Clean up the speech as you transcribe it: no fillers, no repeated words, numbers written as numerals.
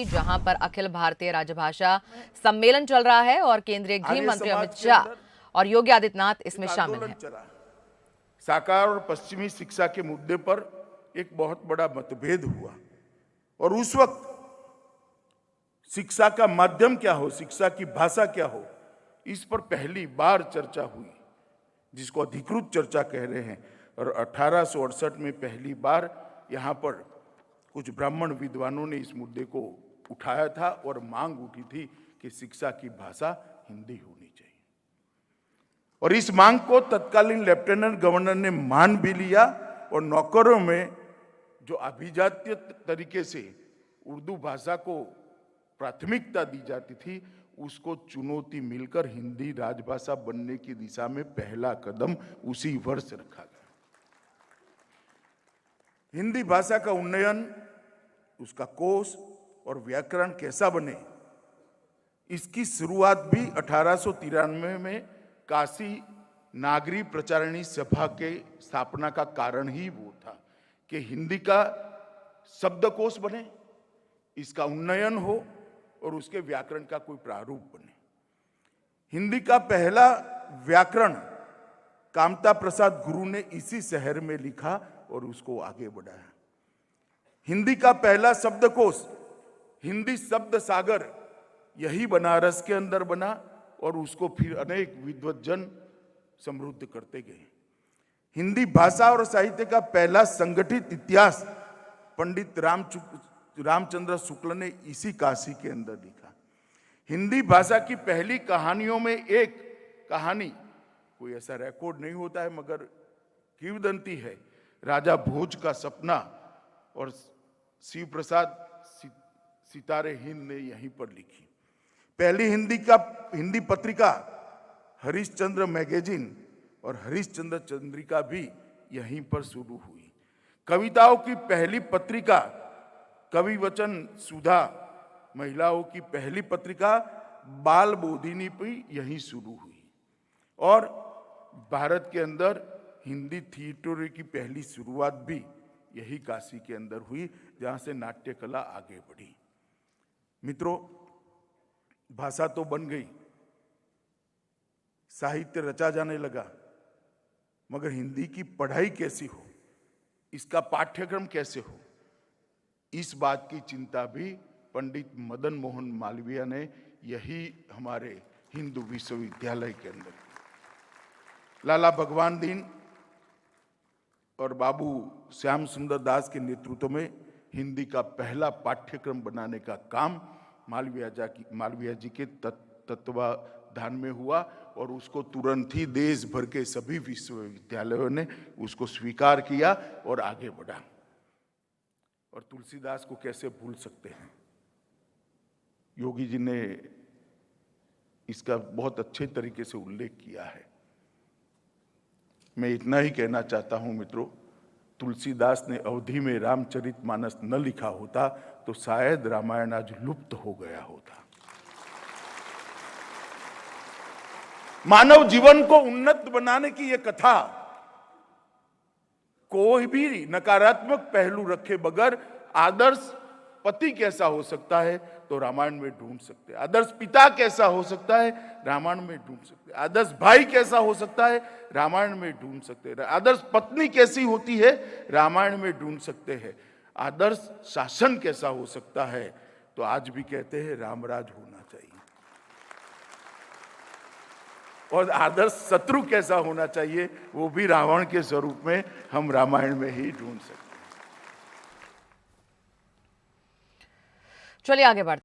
जहां पर अखिल भारतीय राजभाषा सम्मेलन चल रहा है और केंद्रीय गृह मंत्री अमित शाह और योगी आदित्यनाथ इसमें शामिल हैं। साकार और पश्चिमी शिक्षा के मुद्दे पर एक बहुत बड़ा मतभेद हुआ और उस वक्त शिक्षा का माध्यम क्या हो, शिक्षा की भाषा क्या हो, इस पर पहली बार चर्चा हुई, जिसको अधिकृत चर्चा कह रहे हैं। और 1868 में पहली बार यहाँ पर कुछ ब्राह्मण विद्वानों ने इस मुद्दे को उठाया था और मांग उठी थी कि शिक्षा की भाषा हिंदी होनी चाहिए। और इस मांग को तत्कालीन लेफ्टिनेंट गवर्नर ने मान भी लिया और नौकरों में जो अभिजात्य तरीके से उर्दू भाषा को प्राथमिकता दी जाती थी, उसको चुनौती मिलकर हिंदी राजभाषा बनने की दिशा में पहला कदम उसी वर्ष रखा गया। हिंदी भाषा का उन्नयन, उसका कोश और व्याकरण कैसा बने, इसकी शुरुआत भी 1893 में काशी नागरी प्रचारिणी सभा के स्थापना का कारण ही वो था कि हिंदी का शब्दकोश बने, इसका उन्नयन हो और उसके व्याकरण का कोई प्रारूप बने। हिंदी का पहला व्याकरण कामता प्रसाद गुरु ने इसी शहर में लिखा और उसको आगे बढ़ाया। हिंदी का पहला शब्दकोश हिंदी शब्द सागर यही बनारस के अंदर बना और उसको फिर अनेक विद्वज्जन समृद्ध करते गए। हिंदी भाषा और साहित्य का पहला संगठित इतिहास पंडित रामचंद्र शुक्ल ने इसी काशी के अंदर लिखा। हिंदी भाषा की पहली कहानियों में एक कहानी, कोई ऐसा रिकॉर्ड नहीं होता है मगर किंवदंती है, राजा भोज का सपना, और शिव प्रसाद सितारे हिंद ने यहीं पर लिखी। पहली हिंदी पत्रिका हरिश्चंद्र मैगजीन और हरिश्चंद्र चंद्रिका भी यहीं पर शुरू हुई। कविताओं की पहली पत्रिका कवि वचन सुधा, महिलाओं की पहली पत्रिका बाल बोधिनी भी यहीं शुरू हुई। और भारत के अंदर हिंदी थिएटर की पहली शुरुआत भी यही काशी के अंदर हुई, जहां से नाट्य कला आगे बढ़ी। मित्रों, भाषा तो बन गई, साहित्य रचा जाने लगा, मगर हिंदी की पढ़ाई कैसी हो, इसका पाठ्यक्रम कैसे हो, इस बात की चिंता भी पंडित मदन मोहन मालवीय ने यही हमारे हिंदू विश्वविद्यालय के अंदर लाला भगवान दीन और बाबू श्याम सुंदर दास के नेतृत्व में हिंदी का पहला पाठ्यक्रम बनाने का काम मालवीय जी के तत्वाधान में हुआ और उसको तुरंत ही देश भर के सभी विश्वविद्यालयों ने उसको स्वीकार किया और आगे बढ़ा। और तुलसीदास को कैसे भूल सकते हैं, योगी जी ने इसका बहुत अच्छे तरीके से उल्लेख किया है। मैं इतना ही कहना चाहता हूं मित्रों, तुलसीदास ने अवधि में रामचरितमानस न लिखा होता तो शायद रामायण आज लुप्त हो गया होता। मानव जीवन को उन्नत बनाने की यह कथा कोई भी नकारात्मक पहलू रखे बगैर आदर्श पति कैसा हो सकता है तो रामायण में ढूंढ सकते हैं, आदर्श पिता कैसा हो सकता है रामायण में ढूंढ सकते हैं, आदर्श भाई कैसा हो सकता है रामायण में ढूंढ सकते हैं, आदर्श पत्नी कैसी होती है रामायण में ढूंढ सकते हैं, आदर्श शासन कैसा हो सकता है तो आज भी कहते हैं रामराज होना चाहिए, और आदर्श शत्रु कैसा होना चाहिए वो भी रावण के स्वरूप में हम रामायण में ही ढूंढ सकते हैं। चलिए आगे बढ़ते हैं।